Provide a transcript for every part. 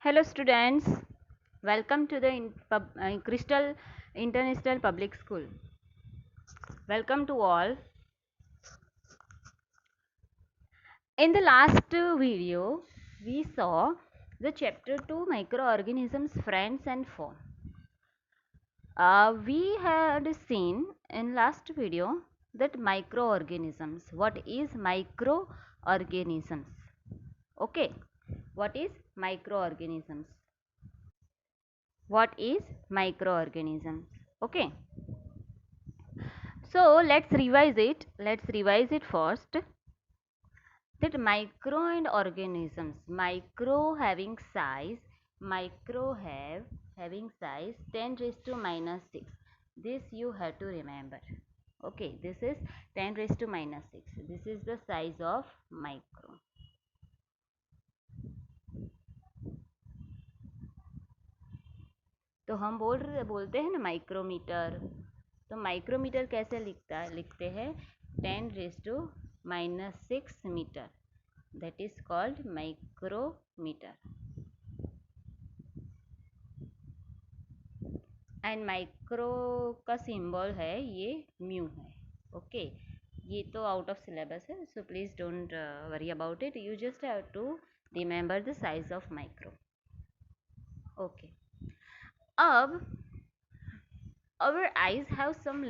Hello students, welcome to the Crystal International Public School. Welcome to all. In the last video, we saw the chapter 2 microorganisms, friends and foe. We had seen in last video that microorganisms. What is microorganisms? Okay, what is microorganisms? What is microorganisms? Okay. So let's revise it first. That micro and organisms, micro having size 10 raised to minus 6. This you have to remember. Okay, this is 10 raised to minus 6. This is the size of micro. तो हम बोलते हैं ना micrometer. तो micrometer कैसे लिखते हैं 10 raise to minus 6 metre. That is called micrometre. And micro का सिंबल है ये म्यू है. ओके, ये तो आउट ऑफ सिलेबस है, so please don't worry about it. You just have to remember the size of micro. Okay, अब our eyes have some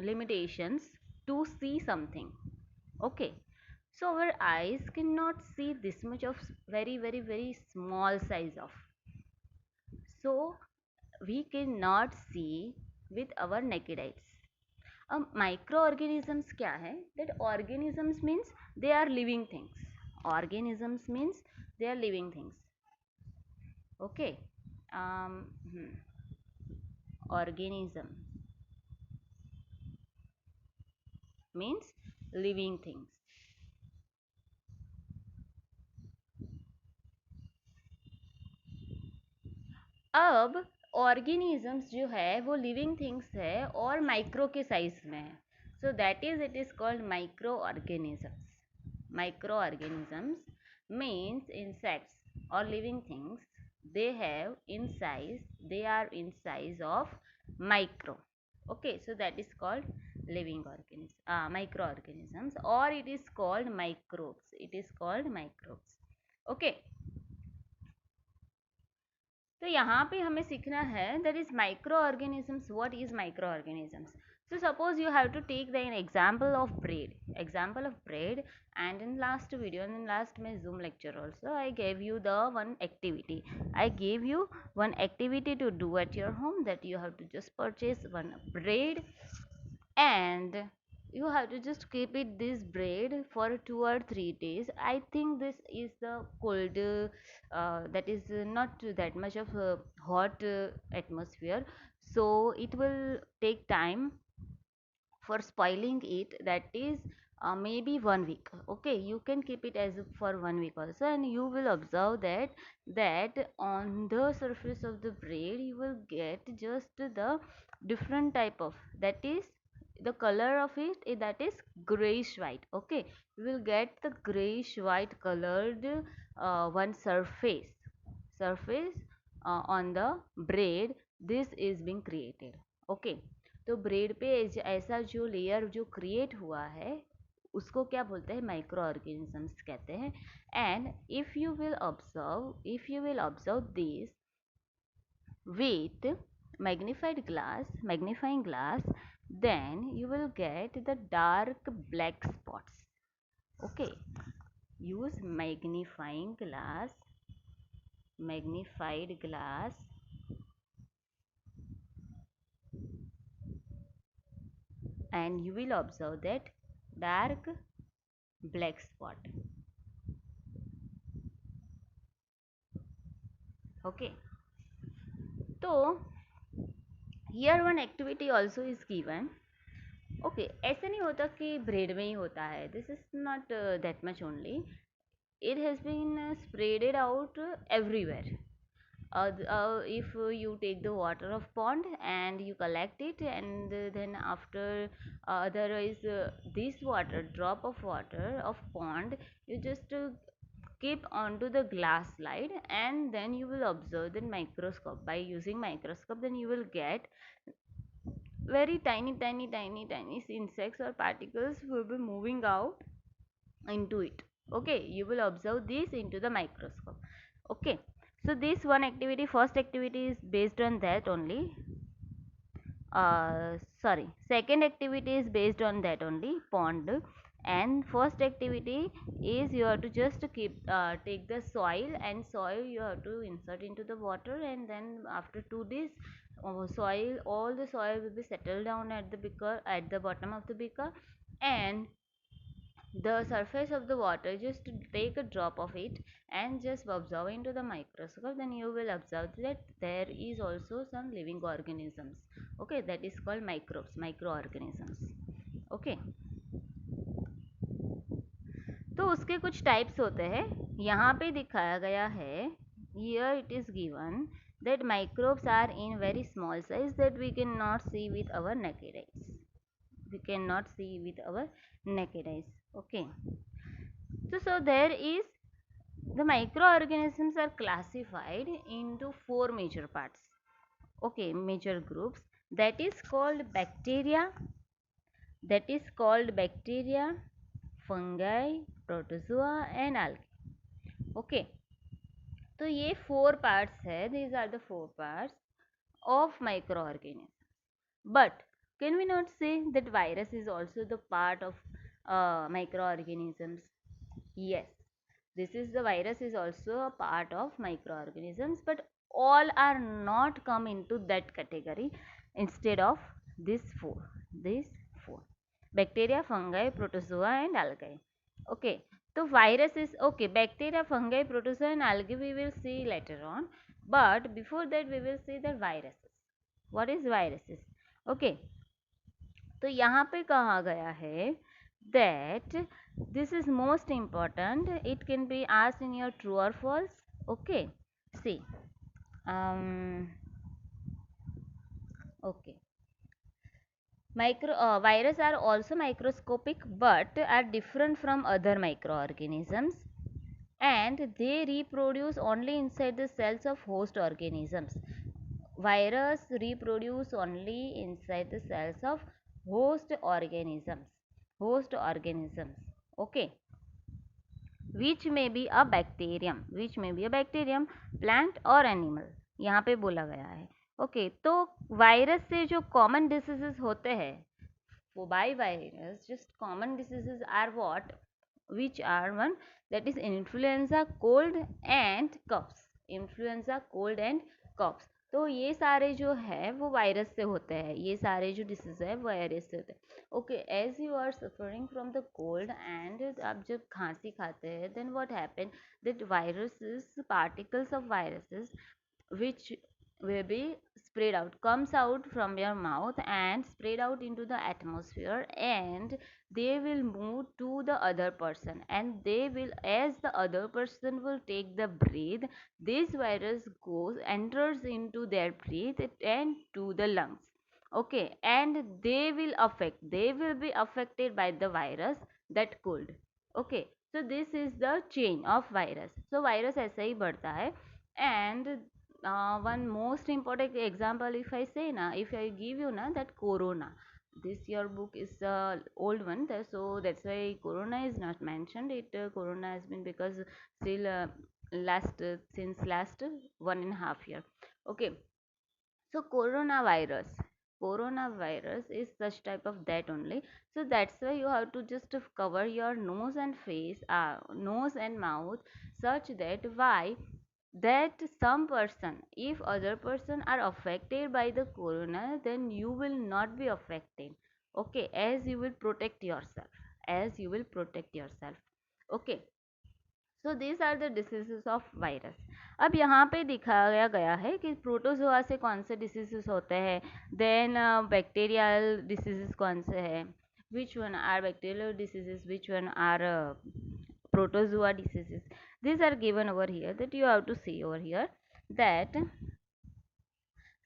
limitations to see something. Okay, so our eyes cannot see this much of very small size of, so we cannot see with our naked eyes. Microorganisms क्या है? That organisms means they are living things. Organisms means they are living things. Okay. um, Organism means living things. अब organisms जो है वो living things है और micro के size में है. So that is it is called microorganisms. Microorganisms means insects और living things. they have in size they are in size of micro. Okay, so that is called living microorganisms, or it is called microbes. It is called microbes. Okay, तो यहाँ पे हमें सीखना है that is micro organisms. What is micro organisms? So suppose you have to take the example of bread, and in last video and in last my Zoom lecture also I gave you the one activity. I gave you one activity to do at your home, that you have to just purchase one bread and you have to just keep it this bread for 2 or 3 days. I think this is the cold, that is not that much of a hot atmosphere, so it will take time for spoiling it. That is maybe 1 week. Okay, you can keep it as for 1 week also, and you will observe that on the surface of the bread you will get just the different type of, that is the color of it, that is grayish white. Okay, you will get the grayish white colored one surface on the bread. This is being created. Okay, तो bread पे ऐसा जो layer जो create हुआ है उसको क्या बोलते हैं? माइक्रो ऑर्गेनिजम्स कहते हैं. And if you will observe this with magnifying glass, then you will get the dark black spots. Okay, use magnified glass and you will observe that dark black spot. Okay, so here one activity also is given. Okay, ऐसा नहीं होता कि bread में ही होता है. This is not that much only. It has been spreaded out everywhere. If you take the water of pond and you collect it, and then after otherwise this water, drop of water of pond, you just keep onto the glass slide, and then you will observe the microscope. By using microscope, then you will get very tiny insects or particles will be moving out into it. Okay, you will observe this into the microscope. Okay, so this one activity, first activity, is based on that only. Sorry, second activity is based on that only, pond. And first activity is you have to just keep take the soil, and soil you have to insert into the water, and then after 2 days, all the soil will be settled down at the beaker, at the bottom of the beaker, and the surface of the water, just take a drop of it and just observe into the microscope, then you will observe that there is also some living organisms. Okay, that is called microbes, microorganisms. Okay, तो उसके कुछ types होते हैं, यहाँ पे दिखाया गया है. Here it is given that microbes are in very small size that we cannot see with our naked eyes. We cannot see with our naked eyes. Okay, so there is, the microorganisms are classified into four major parts. Okay, major groups, that is called bacteria, fungi, protozoa and algae. Okay, तो ये four parts है, these are the four parts of microorganisms. But can we not say that virus is also the part of microorganisms? Yes, this is, the virus is also a part of microorganisms, but all are not come into that category. Instead of these four, bacteria, fungi, protozoa and algae. Okay, so virus is, okay, bacteria, fungi, protozoa and algae we will see later on, but before that we will see the viruses. What is viruses? Okay, तो यहाँ पे कहा गया है that this is most important, it can be asked in your true or false. Okay, see, okay, virus are also microscopic but are different from other microorganisms, and they reproduce only inside the cells of host organisms. Virus reproduce only inside the cells of host organisms. Okay, which may be a bacterium, plant or animal, यहाँ पे बोला गया है. Okay, तो virus से जो common diseases होते हैं, वो by virus just common diseases are what, which are one, that is influenza, cold and coughs. तो ये सारे जो है वो वायरस से होते हैं, ये सारे जो डिसीज है वो वायरस से होते हैं. Okay, as you are suffering from the cold and आप जब खांसी खाते हैं, then what happen, that viruses, particles of viruses which will be spread out, comes out from your mouth and spread out into the atmosphere, and they will move to the other person, and they will, as the other person will take the breath, this virus enters into their breath and to the lungs. Okay, and they will be affected by the virus, that cold. Okay, so this is the chain of virus. So virus ऐसे ही बढ़ता है. And one most important example, if I say na, if I give you na, that corona, this your book is old one, so that's why corona is not mentioned. It corona has been, because still since last 1.5 year. Okay, so coronavirus is such type of that only. So that's why you have to just cover your nose and face, nose and mouth, such that, why, that some person, if other person are affected by the corona, then you will not be affected. Okay, as you will protect yourself. Okay, so these are the diseases of virus. अब यहाँ पे दिखाया गया है कि protozoa से कौन से डिसीजेस होते हैं, देन बैक्टीरियल डिसीजेस कौन से हैं, which one are bacterial diseases, which one are protozoa diseases. These are given over here, that you have to see over here, that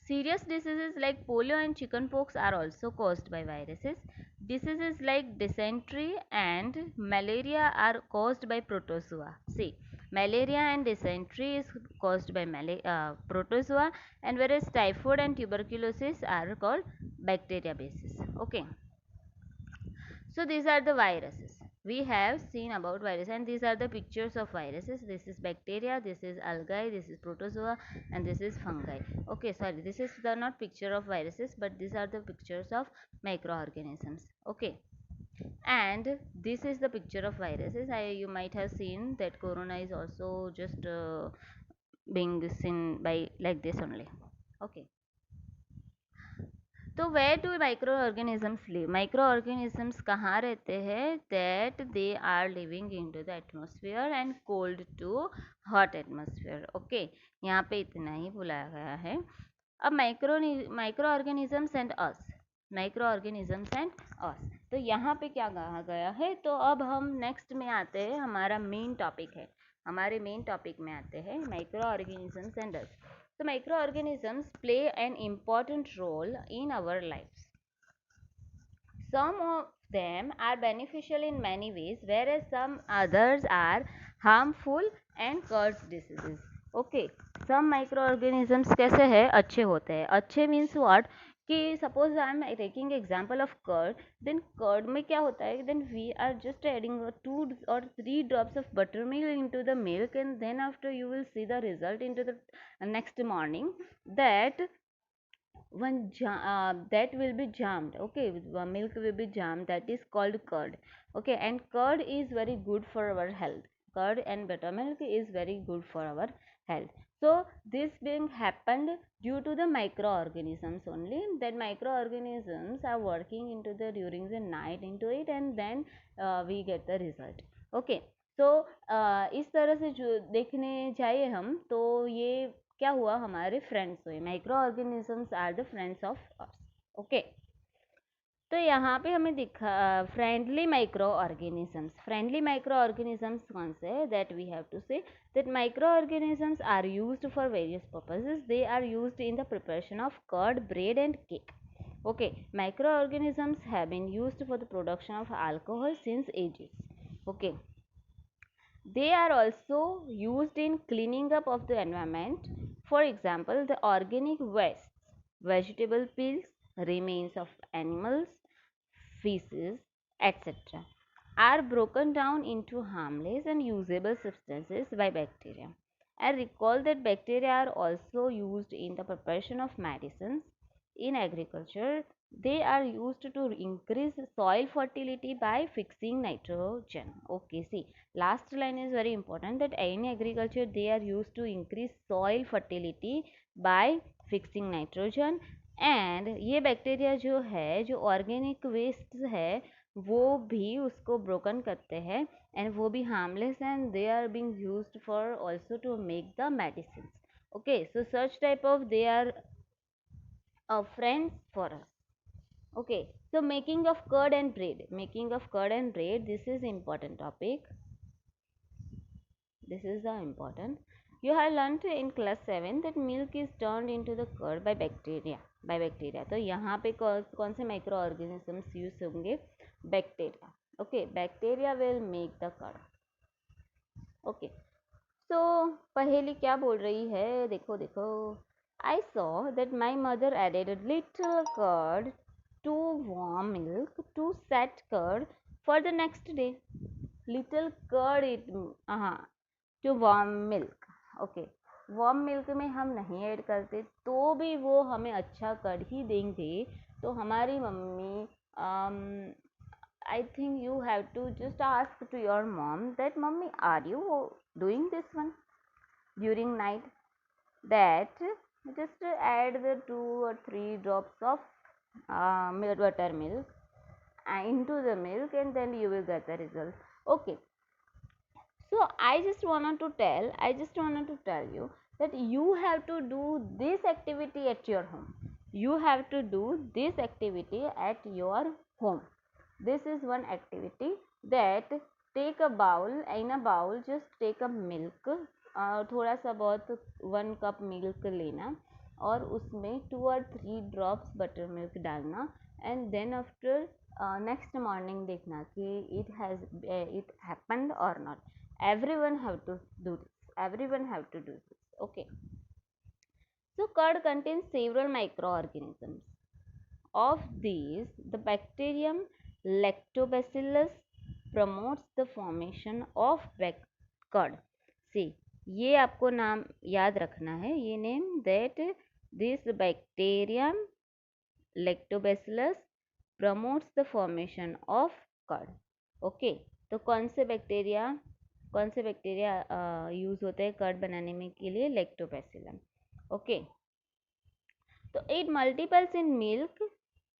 serious diseases like polio and chickenpox are also caused by viruses. Diseases like dysentery and malaria are caused by protozoa. See, Malaria and dysentery is caused by protozoa, and whereas typhoid and tuberculosis are called bacteria bases. Okay, so these are the viruses we have seen about virus, and these are the pictures of viruses. This is bacteria, this is algae, this is protozoa, and this is fungi. Okay, sorry, this is the not picture of viruses, but these are the pictures of microorganisms. Okay, and this is the picture of viruses. You might have seen that corona is also just being seen by like this only. Okay, तो where do microorganisms live? Microorganisms कहाँ रहते हैं? That they are living into the atmosphere and cold to hot atmosphere. Okay, यहाँ पे इतना ही बुलाया गया है. अब microorganisms and us, microorganisms and us. तो यहाँ पे क्या कहा गया है? तो अब हम नेक्स्ट में आते हैं, हमारा मेन टॉपिक है, हमारे मेन टॉपिक में आते हैं microorganisms and us. So microorganisms play an important role in our lives. Some of them are beneficial in many ways, whereas some others are harmful and cause diseases. Okay, some microorganisms कैसे है? अच्छे होते हैं. अच्छे means what? कि suppose I am taking example of curd, then curd में क्या होता है? Then we are just adding 2 or 3 drops of buttermilk into the milk, and then after you will see the result into the next morning that that will be jammed. Okay, milk will be jammed, that is called curd. Okay, and curd is very good for our health. Curd and buttermilk is very good for our health. So this being happened due to the microorganisms only, that microorganisms are working into the during the night into it, and then we get the result. Okay, so इस तरह से जो देखने जाइए हम, तो ये क्या हुआ, हमारे फ्रेंड्स हुए. Microorganisms are the friends of us. Okay, तो यहाँ पे हमें दिखा फ्रेंडली माइक्रो ऑर्गेनिजम्स कौन से है? That we have to say that microorganisms are used for various purposes. They are used in the preparation of curd, bread and cake. Okay, microorganisms have been used for the production of alcohol since ages. Okay, they are also used in cleaning up of the environment. For example, the organic wastes, vegetable peels, remains of animals, feces, etc., are broken down into harmless and usable substances by bacteria. I recall that bacteria are also used in the preparation of medicines. In agriculture, they are used to increase soil fertility by fixing nitrogen. Okay, see, last line is very important, that in agriculture they are used to increase soil fertility by fixing nitrogen. And ये bacteria जो है, जो organic waste है, वो भी उसको broken करते हैं, एंड वो भी harmless, and they are being used for also to make the medicine. Okay, so such type of they are friends for us. Okay, so making of curd and bread, this is important topic. This is the important. You have learnt in class 7 that milk is turned into the curd by bacteria. तो यहाँ पे कौन से microorganisms use होंगे? Bacteria. Okay, bacteria will make the curd. Okay, so पहेली क्या बोल रही है? देखो देखो. I saw that my mother added a little curd to warm milk to set curd for the next day. Little curd it to warm milk. Okay, warm milk में हम नहीं ऐड करते तो भी वो हमें अच्छा कर्ड ही देंगे. तो हमारी mummy, I think you have to just ask to your mom that, Mummy, are you doing this one during night? That just add the 2 or 3 drops of buttermilk into the milk, and then you will get the result. Okay, so I just wanted to tell you that you have to do this activity at your home. You have to do this activity at your home. This is one activity, that take a bowl, in a bowl just take a milk, थोड़ा सा बहुत 1 cup milk लेना, और उसमें 2 or 3 drops buttermilk डालना, and then after next morning देखना कि it happened और नॉट. everyone have to do this, everyone have to do this. Okay, so curd contains several microorganisms. Of these, the bacterium lactobacillus promotes the formation of curd. See, ये आपको नाम याद रखना है, ये name, that this bacterium lactobacillus promotes the formation of curd. Okay, तो कौन से बैक्टीरिया यूज होते हैं कर्ड बनाने में के लिए? लैक्टोबैसिलम. ओके, तो it multiples in milk.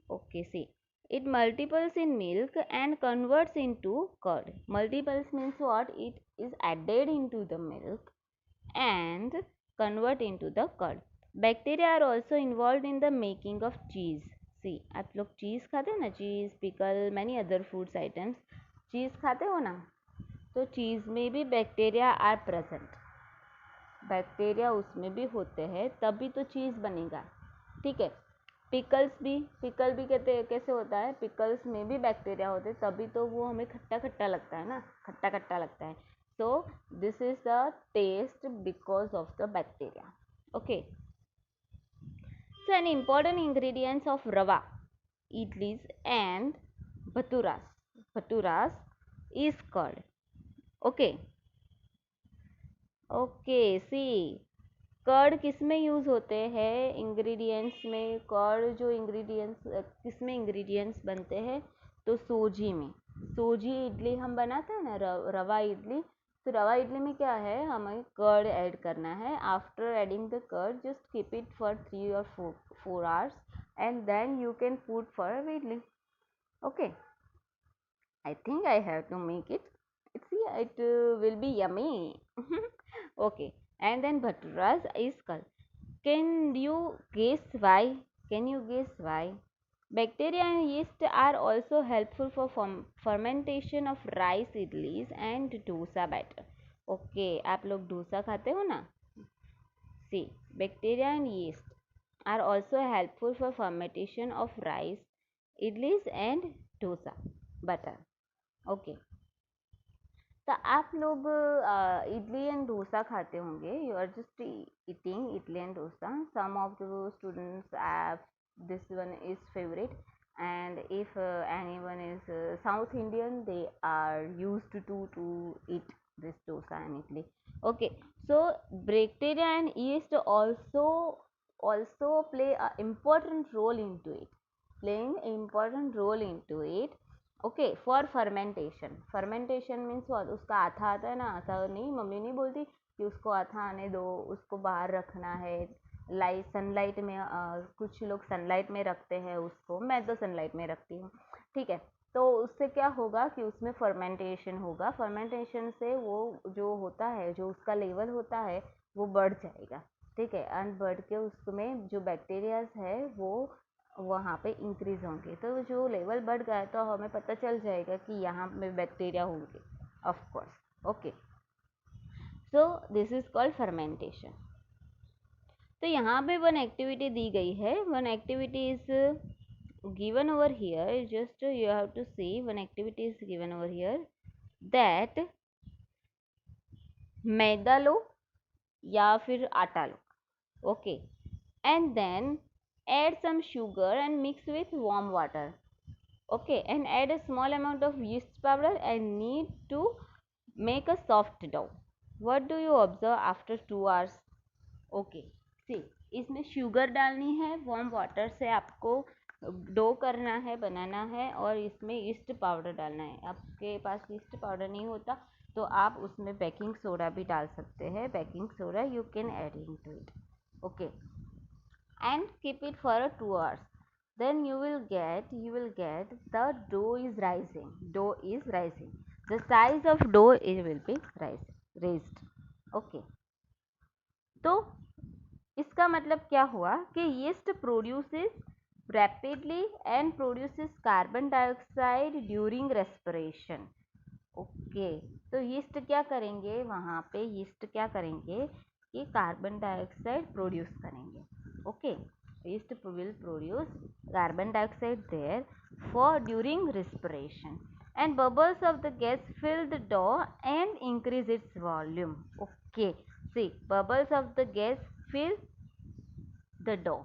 Okay, see, it multiples in milk and converts into curd. Multiples means what? It is added into the milk and convert into the curd. Bacteria are also involved in the making of cheese. See, आप लोग cheese खाते हो ना? Cheese, pickle, many other foods items. Cheese खाते हो ना? तो cheese में भी bacteria are present. बैक्टीरिया उसमें भी होते हैं, तभी तो चीज़ बनेगा. ठीक है. पिकल भी कहते कैसे होता है? पिकल्स में भी बैक्टीरिया होते हैं, तभी तो वो हमें खट्टा खट्टा लगता है ना, खट्टा खट्टा लगता है. So this is the taste because of the bacteria. Okay, so an important ingredients of rava, idlis and bhaturas is curd. Okay, okay, see, curd किस में यूज़ होते हैं? इंग्रेडिएंट्स में. कर्ड जो इंग्रेडिएंट्स किस में इंग्रेडिएंट्स बनते हैं? तो सूजी में. सूजी इडली हम बनाते हैं ना, रवा इडली. तो रवा इडली में क्या है? हमें कर्ड ऐड करना है. After adding the curd, just keep it for 3 or 4 hours and then you can put for idli. Okay, I think I have to make it. It will be yummy. Okay, and then bhaturas is curd. Can you guess why? Can you guess why? Bacteria and yeast are also helpful for fermentation of rice idlis and dosa batter. Okay, आप लोग डोसा खाते हो ना? See, bacteria and yeast are also helpful for fermentation of rice idlis and dosa batter. Okay. तो आप लोग idli and dosa खाते होंगे. You are just eating idli and dosa. Some of the students this one is favorite, and if anyone is South Indian, they are used to eat this dosa and idli. Okay, so bacteria and yeast also play a important role into it, playing important role into it. Okay, for fermentation means उसका आथा आता है ना. आथा नहीं, mummy नहीं बोलती कि उसको आथा आने दो, उसको बाहर रखना है सनलाइट में. कुछ लोग सनलाइट में रखते हैं उसको, मैं तो सनलाइट में रखती हूँ. ठीक है, तो उससे क्या होगा कि उसमें फर्मेंटेशन होगा. फर्मेंटेशन से वो जो होता है, जो उसका लेवल होता है, वो बढ़ जाएगा. ठीक है, एंड बढ़ के उसमें जो बैक्टीरियाज है वो वहाँ पे इंक्रीज होंगे. तो जो लेवल बढ़ गया तो हमें पता चल जाएगा कि यहाँ में बैक्टीरिया होंगे, of course. Okay, so this is called fermentation. तो यहाँ पे वन एक्टिविटी दी गई है. One activity is given over here. Just you have to see, one activity is given over here that मैदा लो या फिर आटा लो. ओके, and then add some sugar and mix with warm water. Okay, and add a small amount of yeast powder and knead to make a soft dough. What do you observe after 2 hours? Okay, see, इसमें sugar डालनी है, warm water से आपको dough करना है, बनाना है, और इसमें ईस्ट पाउडर डालना है. आपके पास ईस्ट पाउडर नहीं होता तो आप उसमें बेकिंग सोडा भी डाल सकते हैं. Baking soda you can add into it. Okay, and keep it for 2 hours. Then you will get the dough is rising. The size of dough will be raised. Okay, तो इसका मतलब क्या हुआ कि yeast produces rapidly and produces carbon dioxide during respiration. Okay, तो yeast क्या करेंगे? वहाँ पे यीस्ट क्या करेंगे कि कार्बन डाइऑक्साइड प्रोड्यूस करेंगे. Okay, yeast will produce carbon dioxide there for during respiration. and bubbles of the gas fill the dough and increase its volume. Okay, see, bubbles of the gas fill the dough.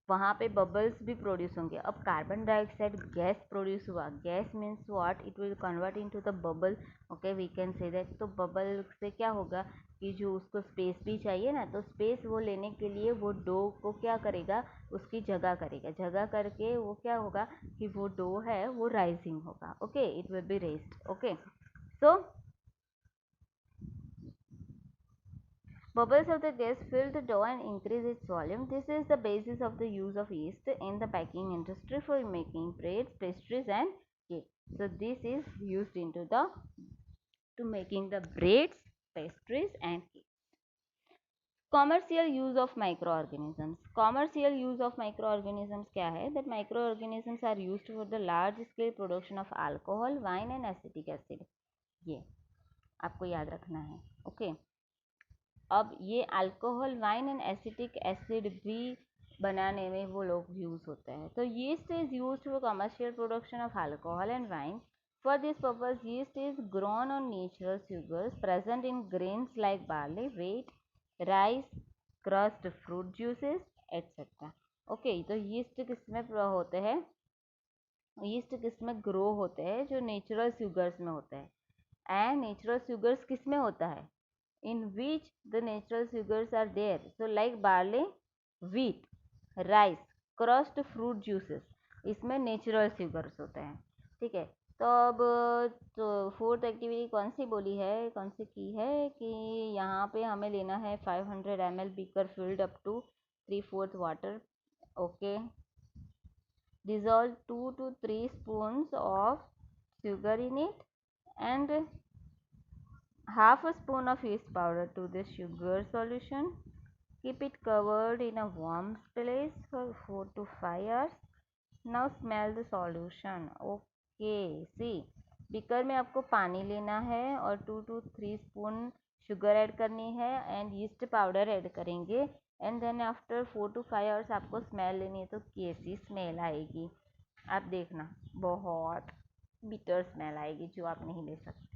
वहाँ पे bubbles भी produce होंगे. अब carbon dioxide gas produce हुआ. Gas means what? It will convert into the bubble. Okay, we can say that. तो bubble से क्या होगा कि जो उसको स्पेस भी चाहिए ना, तो स्पेस वो लेने के लिए वो डो को क्या करेगा, उसकी जगह करेगा. जगह करके वो क्या होगा कि वो डो है वो राइजिंग होगा. Okay, it will be raised. Okay, so bubbles of the gas fill the dough and increase its volume. This is the basis of the use of yeast in the packing industry for making breads, pastries and cake. So this is used into the to making the breads, pastries and cake. Commercial use of microorganisms. Commercial use of microorganisms क्या है? That microorganisms are used for the large scale production of alcohol, wine and acetic acid. ये आपको याद रखना है. Okay. अब ये alcohol, wine and acetic acid भी बनाने में वो लोग यूज़ होते हैं. तो yeast is used for commercial production of alcohol and wine. For this purpose yeast is grown on natural sugars present in grains like barley, wheat, rice, crust fruit juices etcetera. Okay, तो yeast किस में होते हैं? Yeast किस में grow होते हैं? जो नेचुरल शुगर्स में होते हैं. एंड नेचुरल शुगर्स किस में होता है? In which the natural sugars are there. So like barley, wheat, rice, crushed fruit juices, इसमें नेचुरल शुगर्स होते हैं. ठीक है. तो अब तो फोर्थ एक्टिविटी कौन सी बोली है, कौन सी की है कि यहाँ पे हमें लेना है 500 ml beaker filled up to 3/4 water. Okay, dissolve 2 to 3 spoons of sugar in it and half a spoon of yeast powder to the sugar solution. Keep it covered in a warm place for 4 to 5 hours. Now smell the solution. Okay, see, beaker में आपको पानी लेना है और 2 to 3 spoon sugar add करनी है and yeast powder add करेंगे. And then after 4 to 5 hours आपको स्मेल लेनी है. तो कैसी स्मेल आएगी आप देखना, बहुत बिटर स्मेल आएगी जो आप नहीं ले सकते.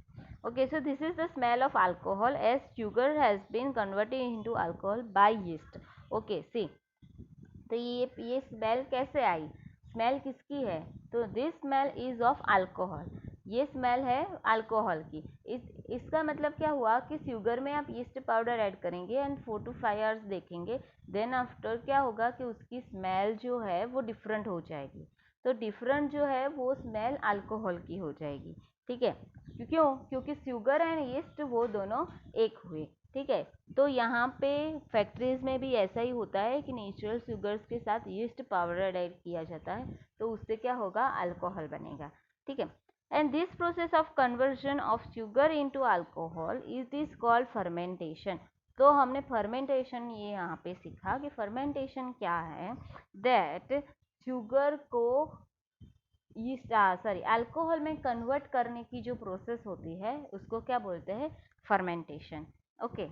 Okay, so this is the smell of alcohol as sugar has been converted into alcohol by yeast. Okay, see, तो ये स्मेल कैसे आई? स्मेल किसकी है? तो this smell is of alcohol. ये स्मेल है अल्कोहल की. इसका मतलब क्या हुआ कि शुगर में आप यीस्ट पाउडर ऐड करेंगे एंड 4 to 5 आवर्स देखेंगे. देन आफ्टर क्या होगा कि उसकी स्मेल जो है वो डिफरेंट हो जाएगी. तो डिफरेंट जो है वो स्मेल अल्कोहल की हो जाएगी. ठीक है. क्यों? क्योंकि शुगर एंड यीस्ट वो दोनों एक हुए. ठीक है. तो यहाँ पे फैक्ट्रीज में भी ऐसा ही होता है कि नेचुरल शुगर्स के साथ यीस्ट पाउडर ऐड किया जाता है. तो उससे क्या होगा? अल्कोहल बनेगा. ठीक है. And this process of conversion of sugar into alcohol is this called fermentation. तो हमने फर्मेंटेशन ये यहाँ पे सीखा कि फर्मेंटेशन क्या है. दैट शुगर को अल्कोहल में कन्वर्ट करने की जो प्रोसेस होती है उसको क्या बोलते हैं? फर्मेंटेशन. ओके.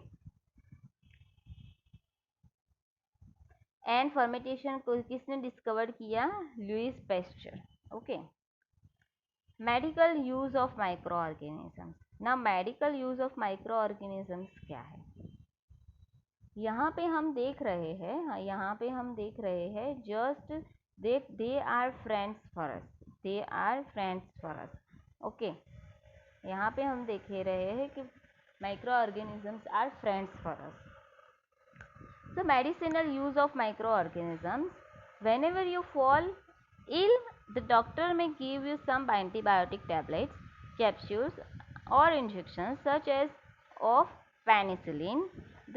एंड फर्मेंटेशन को किसने डिस्कवर किया? Louis Pasteur. Okay. Medical use of micro organisms. ना medical use of micro organisms क्या है? यहाँ पे हम देख रहे हैं, यहाँ पे हम देख रहे हैं just they are friends for us. They are friends for us. Okay. यहाँ पे हम देख रहे हैं कि microorganisms are friends for us. So medicinal use of microorganisms. Whenever you fall ill, the doctor may give you some antibiotic tablets, capsules or injections such as of penicillin.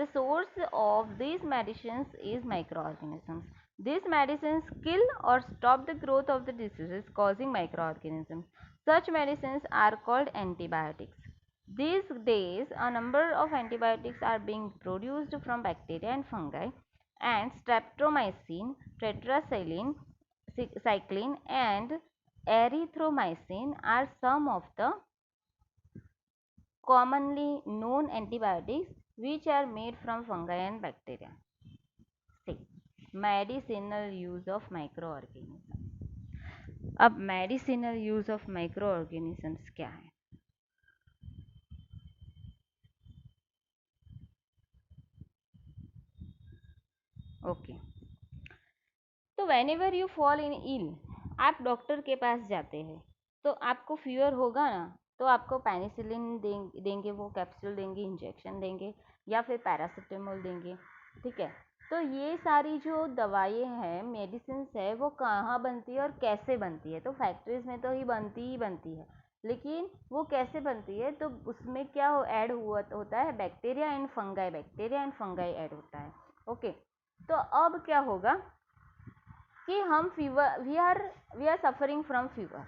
The source of these medicines is microorganisms. These medicines kill or stop the growth of the diseases causing microorganisms. Such medicines are called antibiotics. These days, a number of antibiotics are being produced from bacteria and fungi, and streptomycin, tetracycline, cycline, and erythromycin are some of the commonly known antibiotics which are made from fungi and bacteria. See, medicinal use of microorganisms. अब medicinal use of micro organisms क्या है? Okay, तो whenever you fall ill इल, आप doctor के पास जाते हैं, तो आपको फीवर होगा ना, तो आपको पेनिसिलिन देंगे, वो कैप्सूल देंगे, इंजेक्शन देंगे, या फिर पैरासिटामोल देंगे। ठीक है, तो ये सारी जो दवाइयाँ हैं, मेडिसिन है, वो कहाँ बनती है और कैसे बनती है? तो फैक्ट्रीज में तो ही बनती है, लेकिन वो कैसे बनती है? तो उसमें क्या ऐड हुआ होता है? Bacteria and fungi, bacteria and fungi add होता है। ओके, तो अब क्या होगा कि हम fever, we are suffering from fever.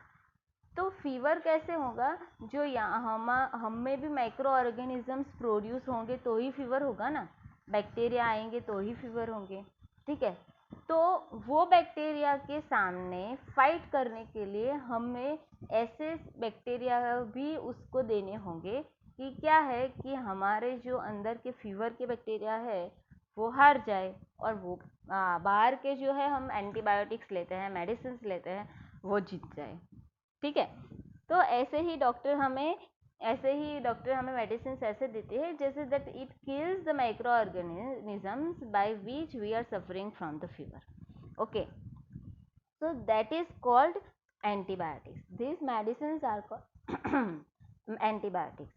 तो फीवर कैसे होगा? जो यहाँ हम में भी माइक्रो ऑर्गेनिजम्स प्रोड्यूस होंगे तो ही फीवर होगा ना, बैक्टीरिया आएंगे तो ही फीवर होंगे। ठीक है, तो वो बैक्टीरिया के सामने फाइट करने के लिए हमें ऐसे बैक्टीरिया भी उसको देने होंगे कि क्या है कि हमारे जो अंदर के फीवर के बैक्टीरिया है वो हार जाए, और वो बाहर के जो है हम एंटीबायोटिक्स लेते हैं, मेडिसिन लेते हैं, वो जीत जाए। ठीक है, तो ऐसे ही डॉक्टर हमें मेडिसिन ऐसे देते हैं जैसे that it kills the microorganisms by which we are suffering from the fever. Okay, so that is called antibiotics. These medicines are called antibiotics.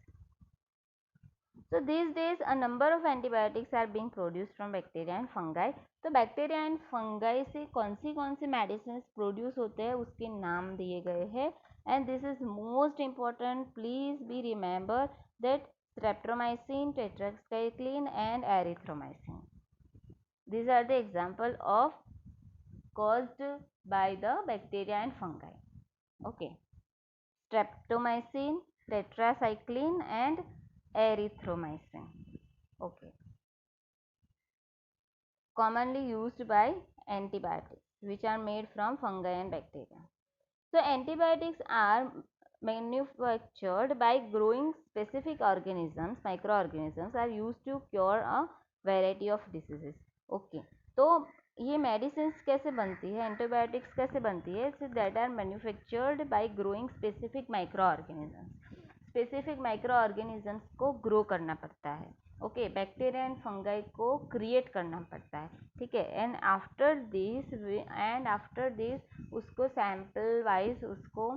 So these days a number of antibiotics are being produced from bacteria and fungi. तो bacteria and fungi से कौन सी medicine produce होते हैं उसके नाम दिए गए हैं, and this is most important, please be remember that streptomycin, tetracycline and erythromycin. These are the example of caused by the bacteria and fungi. Okay, streptomycin, tetracycline and erythromycin. Okay, commonly used by antibiotics which are made from fungi and bacteria. So antibiotics are manufactured by growing specific organisms, microorganisms are used to cure a variety of diseases. Okay, तो ये medicine कैसे बनती है, antibiotics कैसे बनती है? That are manufactured by growing specific microorganisms, specific microorganisms को grow करना पड़ता है। ओके, बैक्टीरिया एंड फंगाई को क्रिएट करना पड़ता है। ठीक है, एंड आफ्टर दिस उसको सैंपल वाइज उसको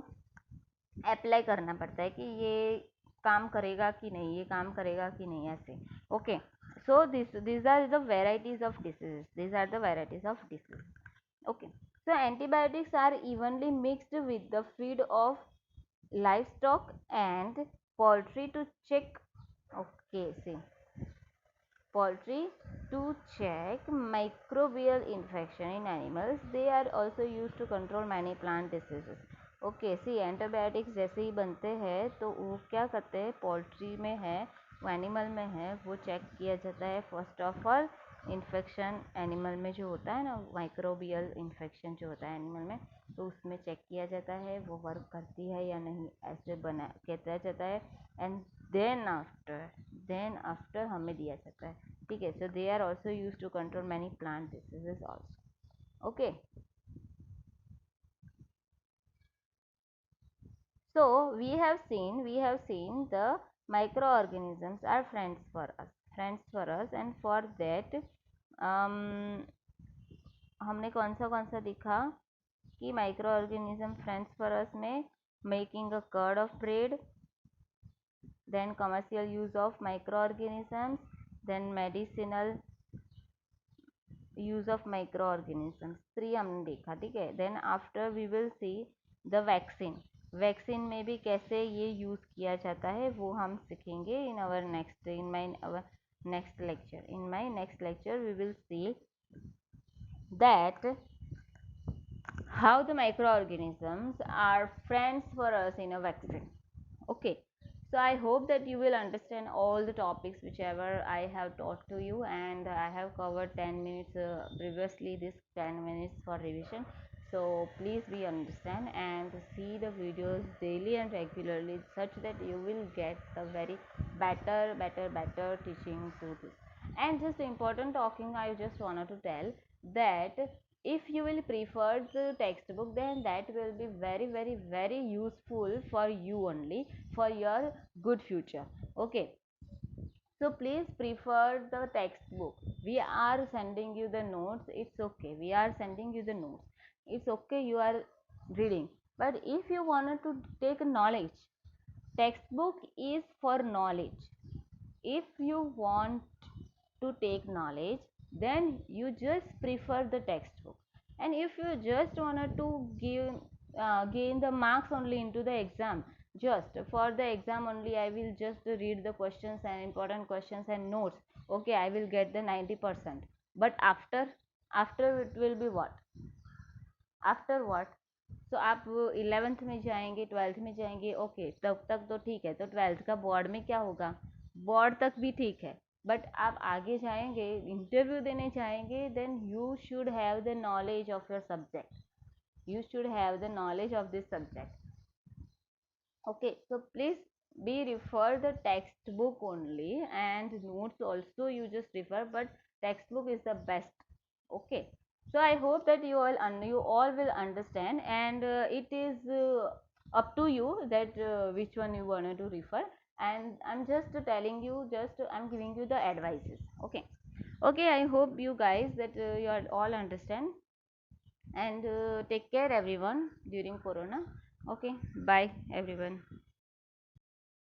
अप्लाई करना पड़ता है कि ये काम करेगा कि नहीं, ये काम करेगा कि नहीं, ऐसे। Okay, so these are the varieties of diseases, these are the varieties of disease. Okay, so antibiotics are evenly mixed with the feed of livestock and poultry to check, okay, see, poultry to check microbial infection in animals. They are also used to control many plant diseases. Okay, see antibiotics जैसे ही बनते हैं तो वो क्या करते हैं, poultry में है, वो एनिमल में है, वो चेक किया जाता है first of all. Infection animal में जो होता है ना, माइक्रोबियल इन्फेक्शन जो होता है एनिमल में, तो उसमें चेक किया जाता है वो वर्क करती है या नहीं, ऐसे बना कहता जाता है। एंड देन आफ्टर हमें दिया जाता है। ठीक है, so they are also use to control many plant diseases also. Okay, so we have seen the microorganisms are friends for us, and for that हमने कौन सा दिखा कि micro organism friends for us में making a curd of bread, then commercial use of microorganisms, then medicinal use of microorganisms, 3 हमने देखा। ठीक है, then after we will see the vaccine में भी कैसे ये यूज़ किया जाता है वो हम सीखेंगे in my next lecture we will see that how the microorganisms are friends for us in a vaccine. Okay, so I hope that you will understand all the topics whichever I have taught to you, and I have covered 10 minutes previously, this 10 minutes for revision. So please be understand and see the videos daily and regularly, such that you will get a very better teaching to this. And just important talking, I just wanted to tell that if you will prefer the textbook, then that will be very very very useful for you only, for your good future. Okay, so please prefer the textbook. We are sending you the notes, it's okay, we are sending you the notes, it's okay, you are reading. But if you wanted to take knowledge, textbook is for knowledge. If you want to take knowledge, then you just prefer the textbook. And if you just wanted to give gain the marks only into the exam, just for the exam only I will just read the questions and important questions and notes, okay, I will get the 90%. But after it will be what? After what? So आप 11th में जाएंगे, 12th में जाएंगे, okay, तब तक तो ठीक है, तो 12th का बोर्ड में क्या होगा? बोर्ड तक भी ठीक है, बट आप आगे जाएंगे, इंटरव्यू देने जाएंगे, then you should have the knowledge of your subject, you should have the knowledge of this subject. Okay, so please be refer the textbook only, and notes also you just refer, but textbook is the best. Okay, so I hope that you all will understand, and it is up to you that which one you wanted to refer. And I'm just telling you, just I'm giving you the advices. Okay, okay, I hope you guys that you are all understand, and take care everyone during corona. Okay, bye everyone.